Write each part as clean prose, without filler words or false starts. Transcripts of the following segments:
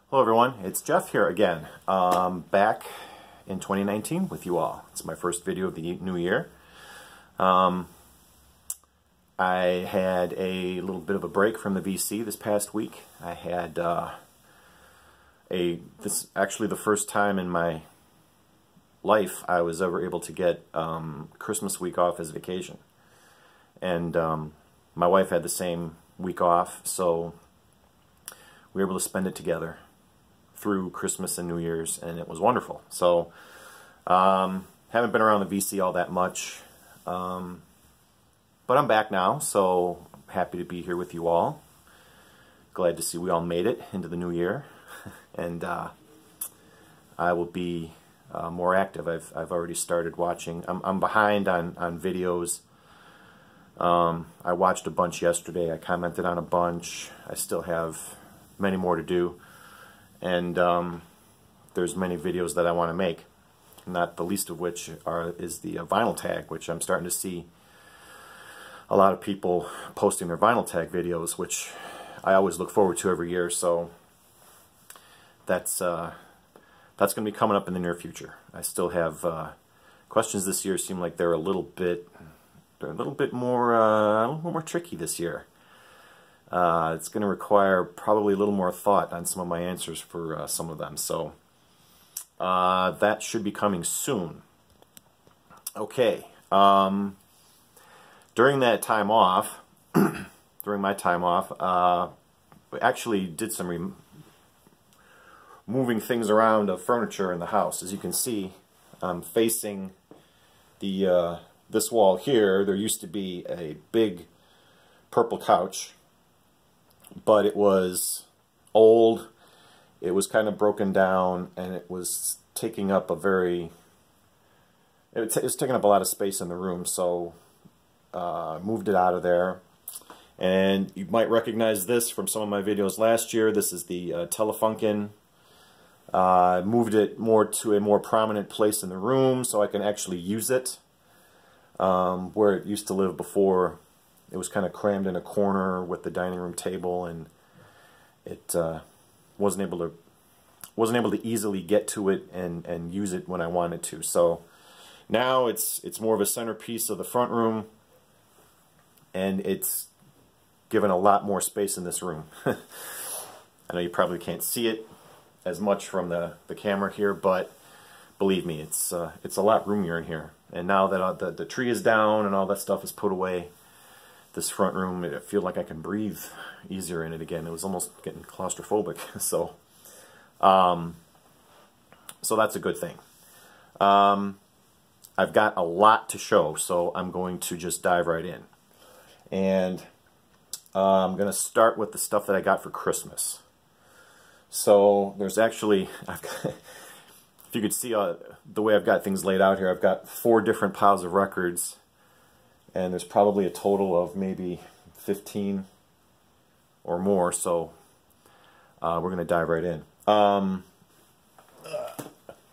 Hello everyone, it's Jeff here again, back in 2019 with you all. It's my first video of the new year. I had a little bit of a break from the VC this past week. I had this actually the first time in my life I was ever able to get Christmas week off as vacation. And my wife had the same week off, so we were able to spend it together through Christmas and New Year's, and it was wonderful. So, haven't been around the VC all that much, but I'm back now, so happy to be here with you all. Glad to see we all made it into the new year, and I will be more active. I've already started watching. I'm behind on videos. I watched a bunch yesterday. I commented on a bunch. I still have many more to do. And there's many videos that I want to make, not the least of which is the vinyl tag, which I'm starting to see a lot of people posting their vinyl tag videos, which I always look forward to every year. So that's going to be coming up in the near future. I still have questions this year. Seem like they're a little bit more tricky this year. It's going to require probably a little more thought on some of my answers for some of them. So that should be coming soon. Okay. During that time off, during my time off, we actually did some moving things around of furniture in the house. As you can see, I'm facing the this wall here. There used to be a big purple couch, but it was old, it was kind of broken down, and it was taking up it was taking up a lot of space in the room, so moved it out of there. And you might recognize this from some of my videos last year. This is the Telefunken. Moved it to a more prominent place in the room so I can actually use it. Where it used to live before, it was kind of crammed in a corner with the dining room table, and it wasn't able to easily get to it and use it when I wanted to. So now it's more of a centerpiece of the front room, and it's given a lot more space in this room. I know you probably can't see it as much from the camera here, but believe me, it's a lot roomier in here. And now that the tree is down and all that stuff is put away, this front room, I feel like I can breathe easier in it again. It was almost getting claustrophobic. So that's a good thing. I've got a lot to show, so I'm going to just dive right in. And I'm going to start with the stuff that I got for Christmas. So there's actually, if you could see the way I've got things laid out here, I've got 4 different piles of records, and there's probably a total of maybe 15 or more, so we're going to dive right in.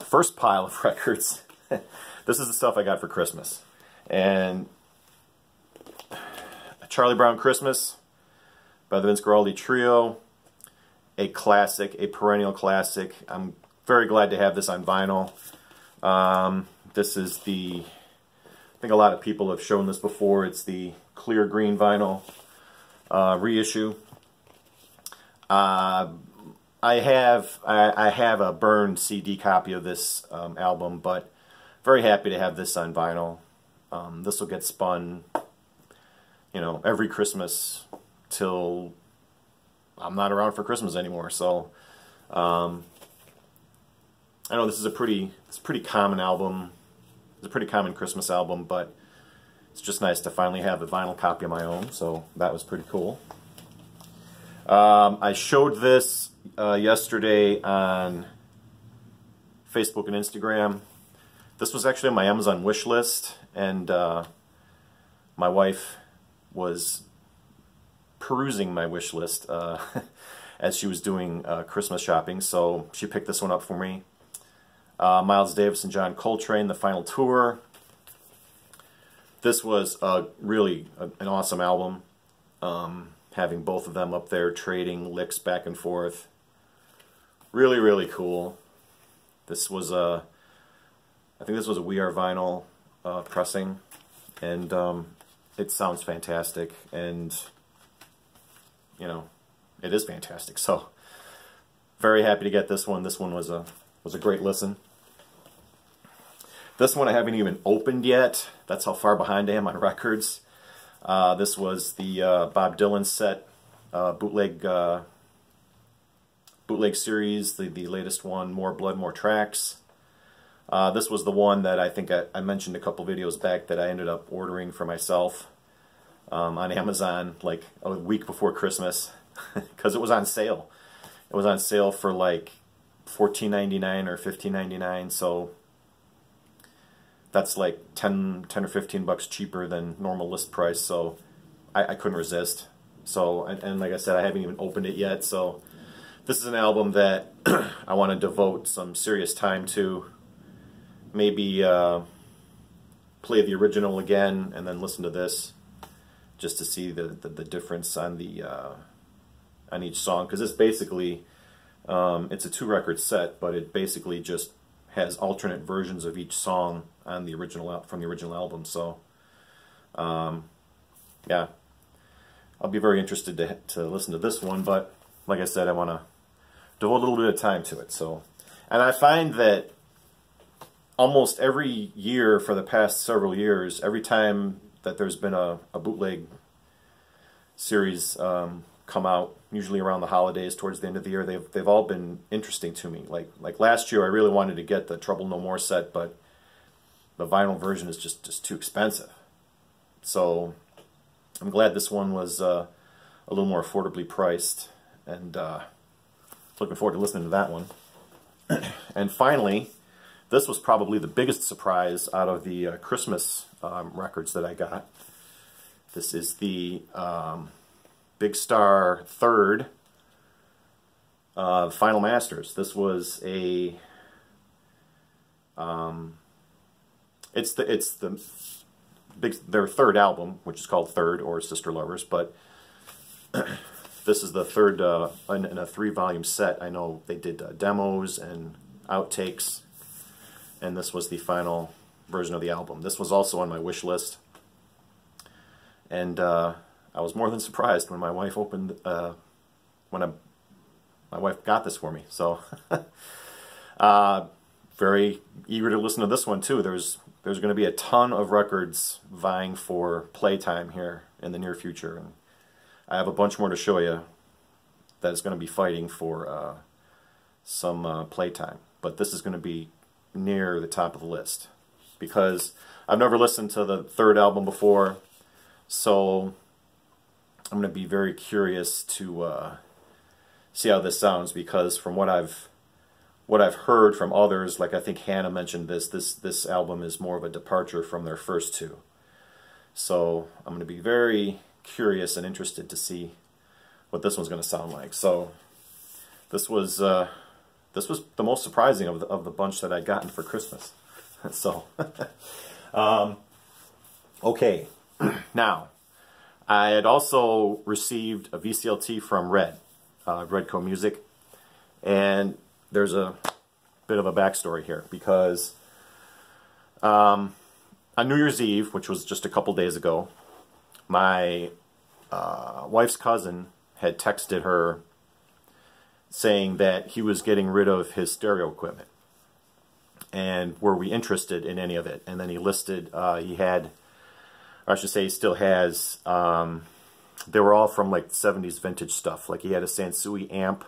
First pile of records, this is the stuff I got for Christmas. And a Charlie Brown Christmas by the Vince Guaraldi Trio, a classic, a perennial classic. I'm very glad to have this on vinyl. This is I think a lot of people have shown this before. It's the clear green vinyl reissue. I have a burned CD copy of this album, but very happy to have this on vinyl. This will get spun, you know, every Christmas till I'm not around for Christmas anymore. So I know this is a pretty common album. It's a pretty common Christmas album, but it's just nice to finally have a vinyl copy of my own, so that was pretty cool. I showed this yesterday on Facebook and Instagram. This was actually on my Amazon wish list, and my wife was perusing my wish list as she was doing Christmas shopping, so she picked this one up for me. Miles Davis and John Coltrane, The Final Tour. This was really an awesome album. Having both of them up there trading licks back and forth. really, really cool. This was a, I think this was a We Are Vinyl pressing, and it sounds fantastic, and you know, it is fantastic. So very happy to get this one. This one was a great listen. This one I haven't even opened yet. That's how far behind I am on records. This was the Bob Dylan set bootleg series, the latest one, More Blood, More Tracks. This was the one that I think I mentioned a couple videos back that I ended up ordering for myself on Amazon like a week before Christmas because it was on sale. It was on sale for like $14.99 or $15.99, so that's like 10 or 15 bucks cheaper than normal list price, so I couldn't resist. So, and like I said, I haven't even opened it yet, so this is an album that I want to devote some serious time to. Maybe play the original again and then listen to this just to see the difference on the on each song, because it's basically it's a 2-record set, but it basically just has alternate versions of each song on the original from the original album. So yeah, I'll be very interested to listen to this one, but like I said, I want to devote a little bit of time to it. So, and I find that almost every year for the past several years, every time that there's been a bootleg series come out, usually around the holidays, towards the end of the year, they've all been interesting to me. Like last year, I really wanted to get the Trouble No More set, but the vinyl version is just too expensive. So I'm glad this one was a little more affordably priced, and looking forward to listening to that one. And finally, this was probably the biggest surprise out of the Christmas records that I got. This is the Big Star Third Final Masters. This was a it's their third album, which is called Third or Sister Lovers, but this is the third in a 3-volume set. I know they did demos and outtakes, and this was the final version of the album. This was also on my wish list, and I was more than surprised when my wife opened my wife got this for me. So very eager to listen to this one too. There's going to be a ton of records vying for playtime here in the near future, and I have a bunch more to show you that is going to be fighting for some playtime. But this is going to be near the top of the list because I've never listened to the third album before, so I'm going to be very curious to see how this sounds, because from what I've heard from others, like I think Hannah mentioned this album is more of a departure from their first two. So I'm going to be very curious and interested to see what this one's going to sound like. So this was the most surprising of the bunch that I'd gotten for Christmas. So okay, now I had also received a VCLT from Redco Music, and there's a bit of a backstory here, because on New Year's Eve, which was just a couple days ago, my wife's cousin had texted her saying that he was getting rid of his stereo equipment, and were we interested in any of it. And then he listed, he had, or I should say he still has, they were all from like 70s vintage stuff. Like he had a Sansui amp.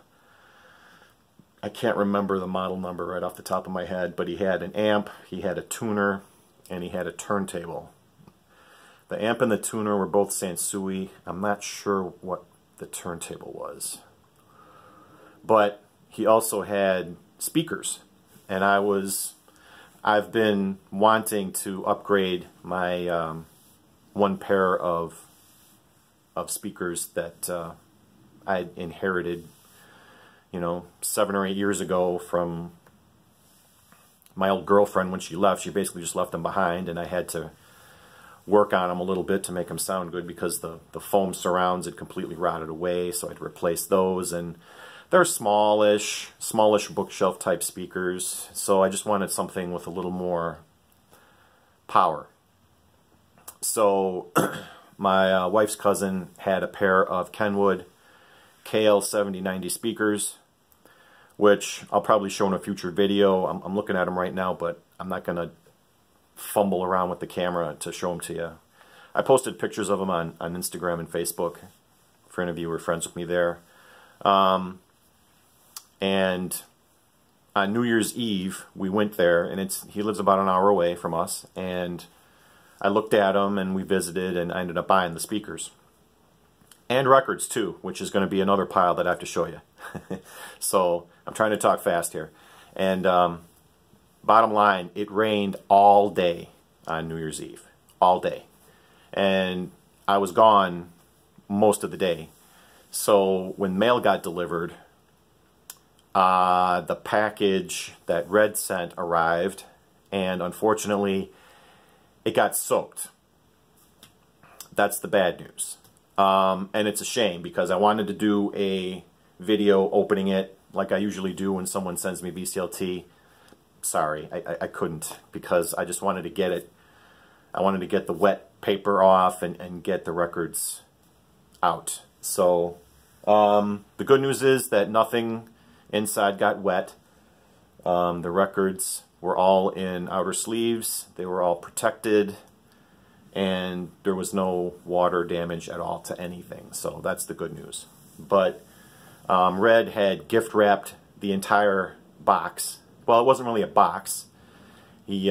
I can't remember the model number right off the top of my head, but he had an amp, he had a tuner, and he had a turntable. The amp and the tuner were both Sansui. I'm not sure what the turntable was. But he also had speakers, and I've been wanting to upgrade my one pair of speakers that I inherited, 7 or 8 years ago from my old girlfriend. When she left, she basically just left them behind, and I had to work on them a little bit to make them sound good, because the foam surrounds had completely rotted away, so I had to replace those. And They're smallish bookshelf type speakers, so I just wanted something with a little more power. So my wife's cousin had a pair of Kenwood KL7090 speakers, which I'll probably show in a future video. I'm looking at them right now, but I'm not going to fumble around with the camera to show them to you. I posted pictures of them on Instagram and Facebook for any of you who are friends with me there. And on New Year's Eve, we went there, and he lives about an hour away from us, and I looked at them, and we visited, and I ended up buying the speakers. And records, too, which is going to be another pile that I have to show you. So, I'm trying to talk fast here. And bottom line, it rained all day on New Year's Eve. All day. And I was gone most of the day. So, when mail got delivered, the package that Red sent arrived, and unfortunately, it got soaked. That's the bad news. And it's a shame, because I wanted to do a video opening it like I usually do when someone sends me VCLT. Sorry, I couldn't, because I just wanted to get it. I wanted to get the wet paper off and get the records out. So, the good news is that nothing inside got wet. The records were all in outer sleeves. They were all protected, and there was no water damage at all to anything. So that's the good news. But Red had gift wrapped the entire box. Well, it wasn't really a box. He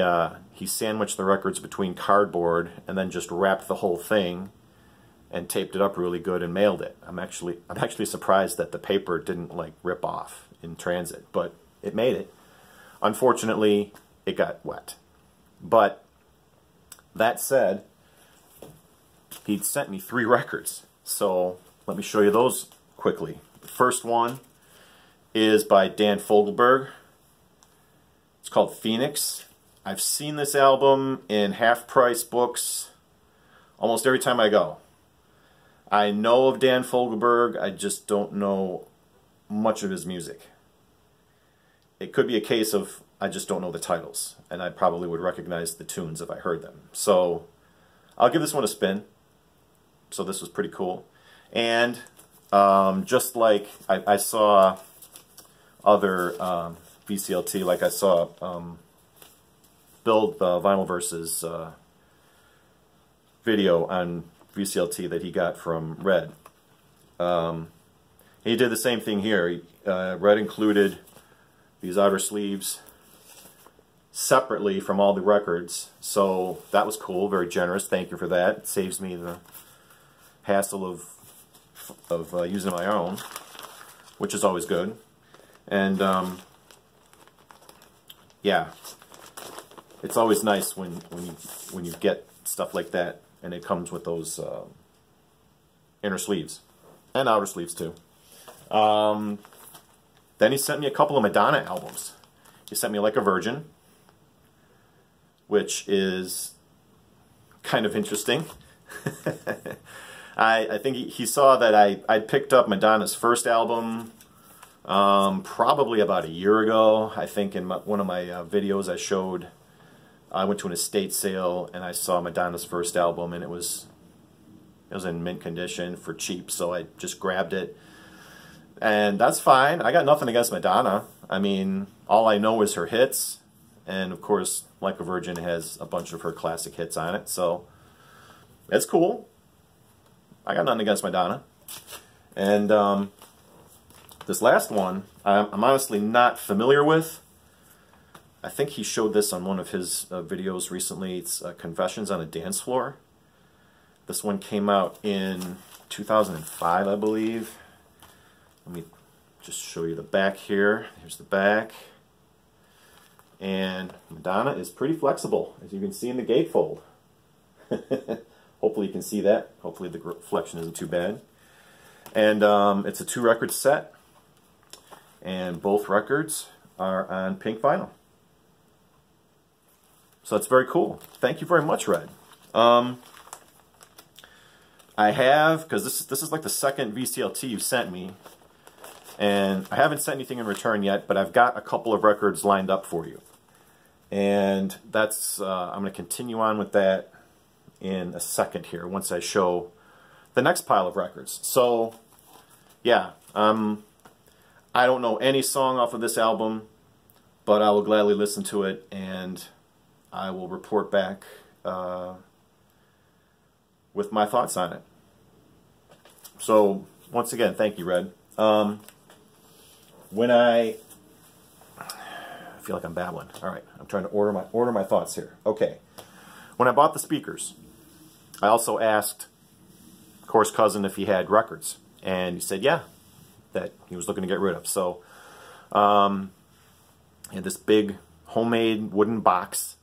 sandwiched the records between cardboard and then just wrapped the whole thing and taped it up really good and mailed it. I'm actually surprised that the paper didn't like rip off in transit, but it made it. Unfortunately, it got wet. But that said, he'd sent me 3 records. So let me show you those quickly. The first one is by Dan Fogelberg. It's called Phoenix. I've seen this album in half-price books almost every time I go. I know of Dan Fogelberg, I just don't know much of his music. It could be a case of I just don't know the titles, and I probably would recognize the tunes if I heard them. So I'll give this one a spin. So this was pretty cool. And just like I saw other VCLT, like I saw Build the Vinyl Versus video on VCLT that he got from Red. He did the same thing here. Red included these outer sleeves separately from all the records, so that was cool, very generous. Thank you for that. It saves me the hassle of using my own, which is always good. And yeah, it's always nice when you get stuff like that, and it comes with those inner sleeves and outer sleeves too. Then he sent me a couple of Madonna albums. He sent me Like a Virgin, which is kind of interesting. I think he saw that I picked up Madonna's first album probably about a year ago. I think in one of my videos I went to an estate sale and I saw Madonna's first album, and it was in mint condition for cheap, so I just grabbed it. And that's fine. I got nothing against Madonna. I mean, all I know is her hits, and of course, Like a Virgin has a bunch of her classic hits on it, so it's cool. I got nothing against Madonna. And this last one, I'm honestly not familiar with. I think he showed this on one of his videos recently. It's Confessions on a Dance Floor. This one came out in 2005, I believe. Let me just show you the back here. Here's the back. And Madonna is pretty flexible, as you can see in the gatefold. Hopefully you can see that. Hopefully the reflection isn't too bad. And it's a 2-record set. And both records are on pink vinyl. So that's very cool. Thank you very much, Red. I have, because this is like the second VCLT you sent me, And I haven't sent anything in return yet, but I've got a couple of records lined up for you. And that's I'm going to continue on with that in a second here, once I show the next pile of records. So, yeah, I don't know any song off of this album, but I will gladly listen to it, and I will report back with my thoughts on it. So, once again, thank you, Red. When I feel like I'm babbling. All right, I'm trying to order my thoughts here. Okay, when I bought the speakers, I also asked Course Cousin if he had records, and he said yeah, that he was looking to get rid of. So, he had this big homemade wooden box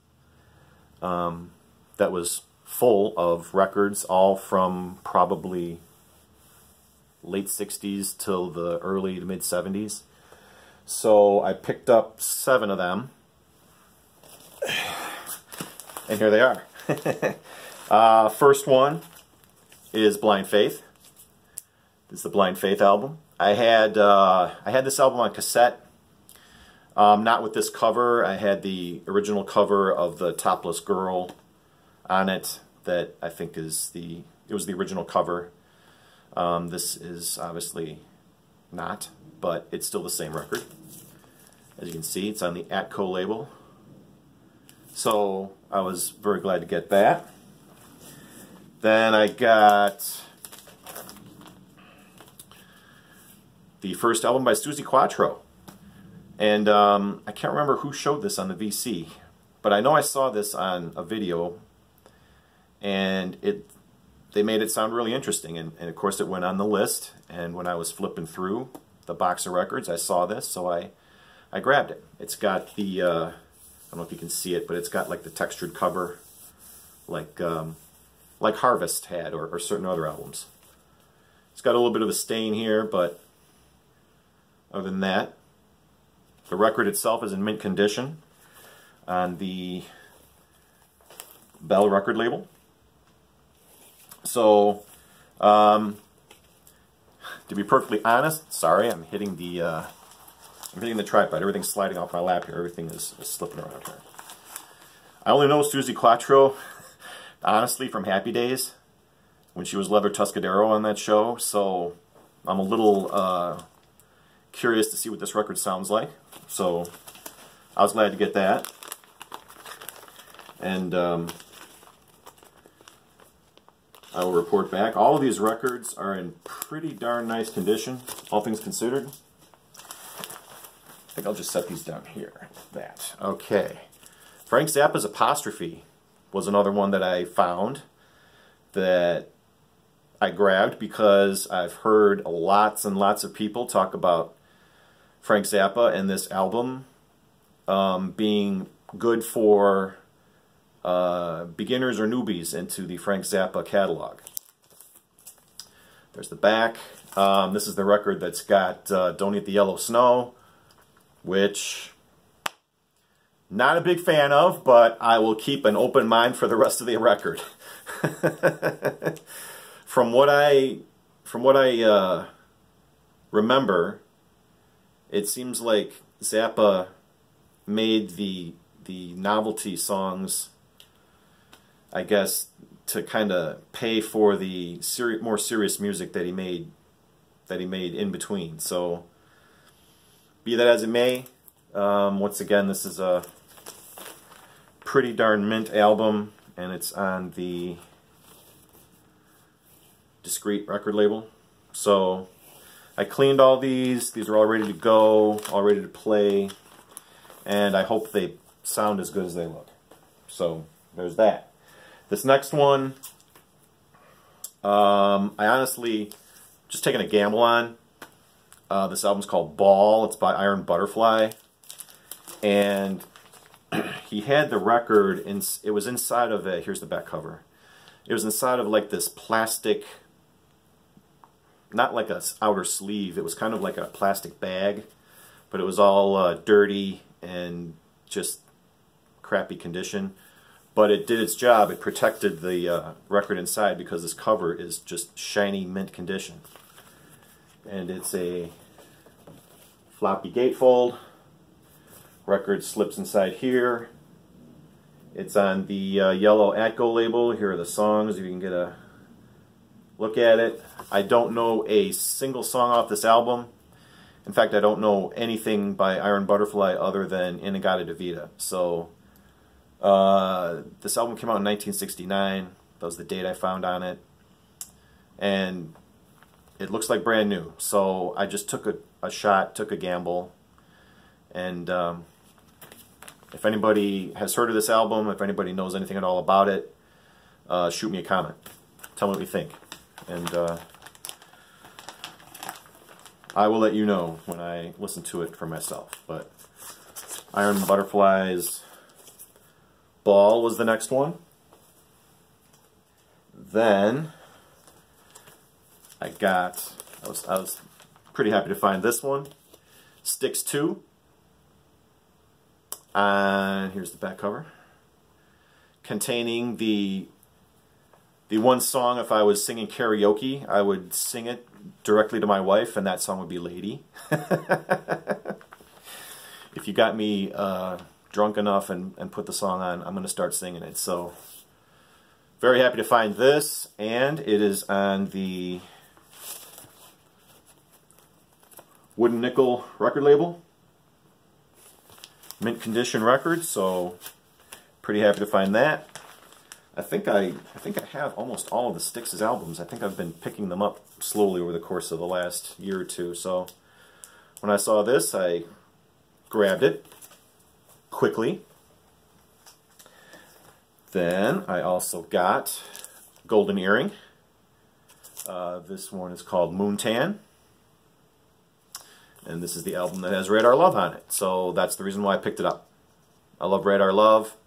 that was full of records, all from probably late 60s till the early to mid 70s. So I picked up 7 of them, and here they are. First one is Blind Faith. This is the Blind Faith album. I had this album on cassette, not with this cover. I had the original cover of the topless girl on it. That I think is it was the original cover. This is obviously not, but it's still the same record. As you can see, it's on the Atco label. So I was very glad to get that. Then I got the first album by Suzi Quatro. And I can't remember who showed this on the VC, but I know I saw this on a video, and they made it sound really interesting, and of course it went on the list, and when I was flipping through the box of records I saw this, so I grabbed it. It's got the, I don't know if you can see it, but it's got like the textured cover like Harvest had, or certain other albums. It's got a little bit of a stain here, but other than that, the record itself is in mint condition on the Bell record label. So, to be perfectly honest, sorry, I'm hitting the tripod. Everything's sliding off my lap here. Everything is slipping around here. I only know Suzi Quatro, honestly, from Happy Days, when she was Leather Tuscadero on that show. So, I'm a little curious to see what this record sounds like. So, I was glad to get that. And I will report back. All of these records are in pretty darn nice condition, all things considered. I think I'll just set these down here. That. Okay. Frank Zappa's Apostrophe was another one that I found that I grabbed because I've heard lots and lots of people talk about Frank Zappa and this album being good for beginners or newbies into the Frank Zappa catalog. There's the back. This is the record that's got Don't Eat the Yellow Snow, which not a big fan of, but I will keep an open mind for the rest of the record. From what I remember, it seems like Zappa made the novelty songs, I guess, to kind of pay for the more serious music that he made in between. So, be that as it may, once again, this is a pretty darn mint album, and it's on the Discreet record label. So, I cleaned all these. These are all ready to go, all ready to play, and I hope they sound as good as they look. So, there's that. This next one, I honestly just taking a gamble on. This album's called Ball. It's by Iron Butterfly, and he had the record it was inside of a, here's the back cover. It was inside of like this plastic, not like a outer sleeve. It was kind of like a plastic bag, but it was all dirty and just crappy condition. But it did its job. It protected the record inside because this cover is just shiny mint condition. And it's a floppy gatefold. Record slips inside here. It's on the yellow Atco label. Here are the songs, if you can get a look at it. I don't know a single song off this album. In fact, I don't know anything by Iron Butterfly other than In-A-Gadda-Da-Vida. So, this album came out in 1969. That was the date I found on it. And it looks like brand new. So, I just took a shot, took a gamble. And if anybody has heard of this album, if anybody knows anything at all about it, shoot me a comment. Tell me what you think. And I will let you know when I listen to it for myself. But Iron Butterfly's Ball was the next one. Then I was pretty happy to find this one, Styx 2. And here's the back cover, containing the one song. If I was singing karaoke, I would sing it directly to my wife, and that song would be Lady. If you got me drunk enough and put the song on, I'm going to start singing it. So, very happy to find this, and it is on the Wooden Nickel record label. Mint condition record, so pretty happy to find that. I think I have almost all of the Styx' albums. I think I've been picking them up slowly over the course of the last year or two. So when I saw this, I grabbed it quickly. Then I also got Golden Earring. This one is called Moontan. And this is the album that has Radar Love on it. So that's the reason why I picked it up. I love Radar Love.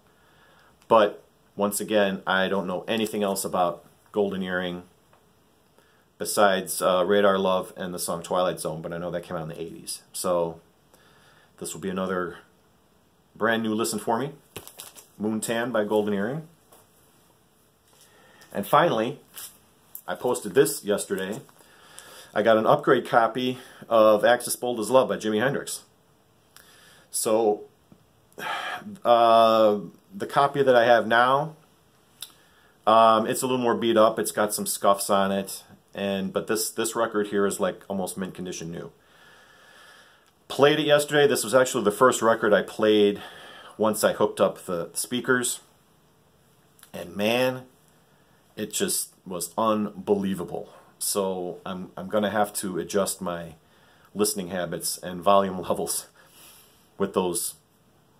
But once again, I don't know anything else about Golden Earring besides Radar Love and the song Twilight Zone. But I know that came out in the 80s. So this will be another brand new listen for me. Moontan by Golden Earring. And finally, I posted this yesterday. I got an upgrade copy of Axis Bold as Love by Jimi Hendrix. So, the copy that I have now, it's a little more beat up. It's got some scuffs on it, but this record here is like almost mint condition new. Played it yesterday. This was actually the first record I played once I hooked up the speakers, and man, it just was unbelievable. So I'm going to have to adjust my listening habits and volume levels with those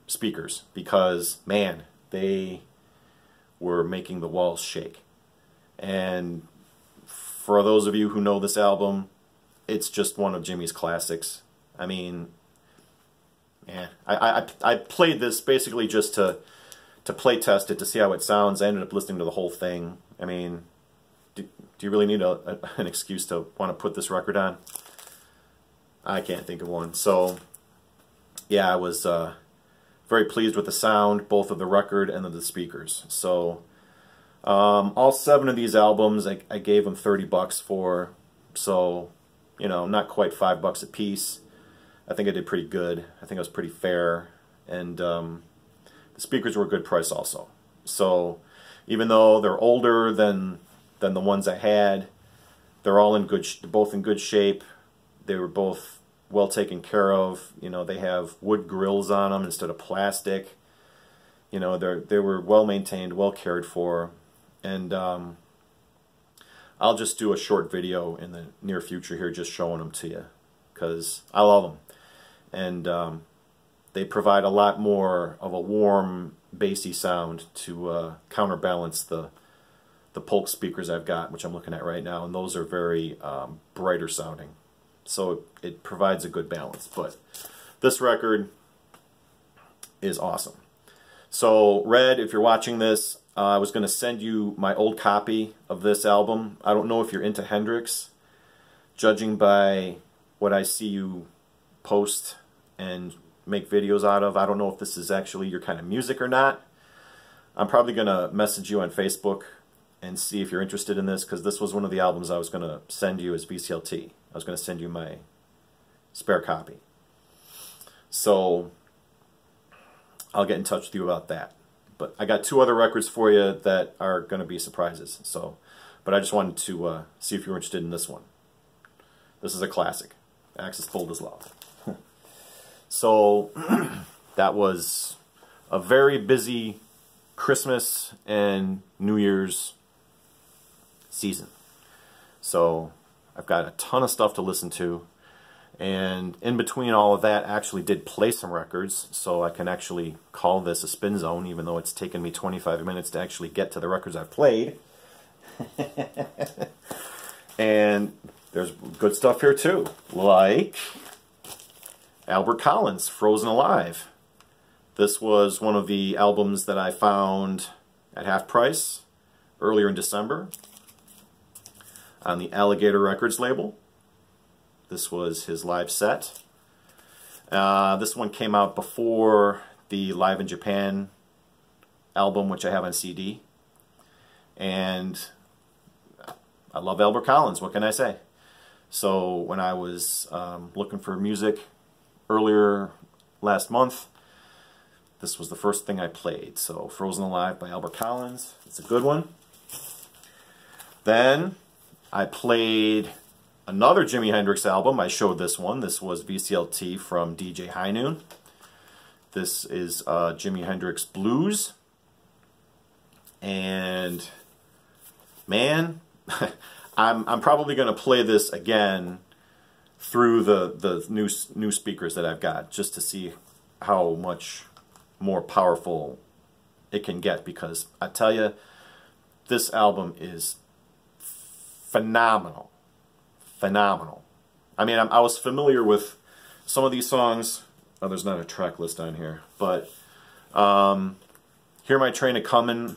speakers, because man, they were making the walls shake. And for those of you who know this album, it's just one of Jimmy's classics. I mean, man, I played this basically just to play test it, to see how it sounds. I ended up listening to the whole thing. I mean, do you really need an excuse to want to put this record on? I can't think of one. So, yeah, I was very pleased with the sound, both of the record and of the speakers. So, all 7 of these albums, I gave them $30 for. So, you know, not quite $5 a piece. I think I did pretty good. I think I was pretty fair. And the speakers were a good price also. So, even though they're older than the ones I had, they're all both in good shape. They were both well taken care of. You know, they have wood grills on them instead of plastic. You know, they were well maintained, well cared for. And I'll just do a short video in the near future here just showing them to you, because I love them. And they provide a lot more of a warm, bassy sound to counterbalance the Polk speakers I've got, which I'm looking at right now, and those are very brighter sounding. So it provides a good balance. But this record is awesome. So Red, if you're watching this, I was going to send you my old copy of this album. I don't know if you're into Hendrix. Judging by what I see you post and make videos out of, I don't know if this is actually your kind of music or not. I'm probably going to message you on Facebook and see if you're interested in this, because this was one of the albums I was going to send you as VCLT. I was going to send you my spare copy. So I'll get in touch with you about that. But I got 2 other records for you that are going to be surprises. So, but I just wanted to see if you were interested in this one. This is a classic, Axis Bold as Love. So that was a very busy Christmas and New Year's season. So I've got a ton of stuff to listen to, and in between all of that, I actually did play some records, so I can actually call this a spin zone, even though it's taken me 25 minutes to actually get to the records I've played. And there's good stuff here too, like Albert Collins, Frozen Alive. This was one of the albums that I found at half price earlier in December on the Alligator Records label. This was his live set. This one came out before the Live in Japan album, which I have on CD. And I love Albert Collins, what can I say? So when I was looking for music earlier last month, this was the first thing I played. So Frozen Alive by Albert Collins. It's a good one. Then I played another Jimi Hendrix album. I showed this one. This was VCLT from DJ High Noon. This is Jimi Hendrix Blues. And man, I'm probably going to play this again through the new speakers that I've got, just to see how much more powerful it can get, because I tell you, this album is phenomenal. Phenomenal. I mean, I was familiar with some of these songs. Oh, there's not a track list on here, but Hear My Train A-Comin'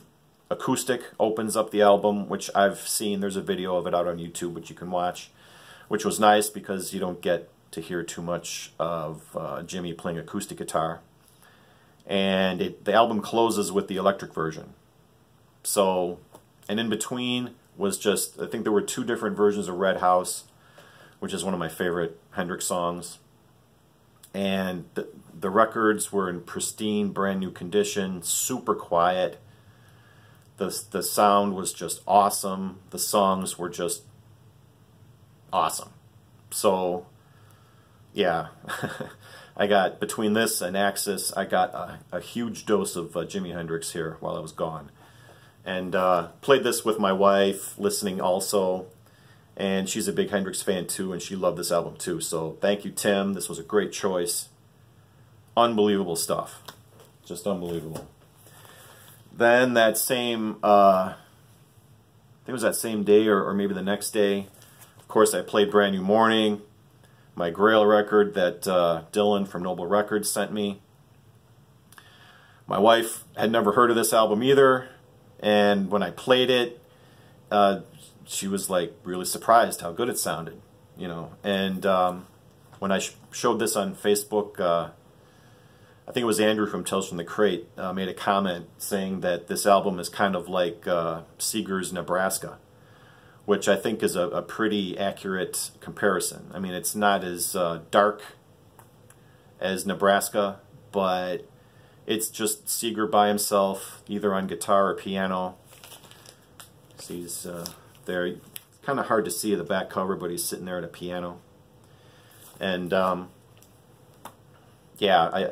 acoustic opens up the album, which I've seen. There's a video of it out on YouTube, which you can watch, which was nice because you don't get to hear too much of Jimmy playing acoustic guitar. And the album closes with the electric version. So, and in between was just, I think there were 2 different versions of Red House, which is one of my favorite Hendrix songs. And the records were in pristine, brand new condition, super quiet. The sound was just awesome. The songs were just awesome. So, yeah. I got, between this and Axis, I got a huge dose of Jimi Hendrix here while I was gone. And played this with my wife, listening also. And she's a big Hendrix fan too, and she loved this album too. So thank you, Tim. This was a great choice. Unbelievable stuff. Just unbelievable. Then that same, I think it was that same day or maybe the next day, of course, I played Brand New Morning, my Grail record that Dylan from Noble Records sent me. My wife had never heard of this album either, and when I played it, she was like really surprised how good it sounded, you know. And when I showed this on Facebook, I think it was Andrew from Tales from the Crate made a comment saying that this album is kind of like Seeger's Nebraska, which I think is a pretty accurate comparison. I mean, it's not as dark as Nebraska, but it's just Seeger by himself, either on guitar or piano. See, he's there. It's kind of hard to see the back cover, but he's sitting there at a piano. And yeah,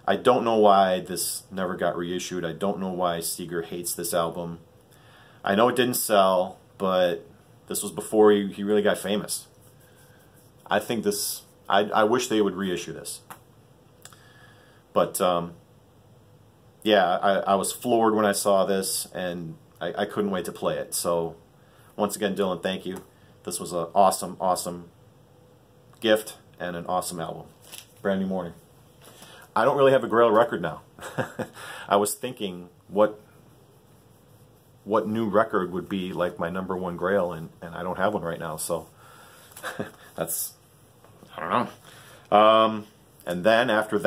I don't know why this never got reissued. I don't know why Seeger hates this album. I know it didn't sell, but this was before he really got famous. I think this, I wish they would reissue this. But yeah, I was floored when I saw this, and I couldn't wait to play it. So once again, Dylan, thank you. This was an awesome, awesome gift and an awesome album. Brand New Morning. I don't really have a Grail record now. I was thinking what new record would be like my #1 Grail, and I don't have one right now, so that's, I don't know. And then after that,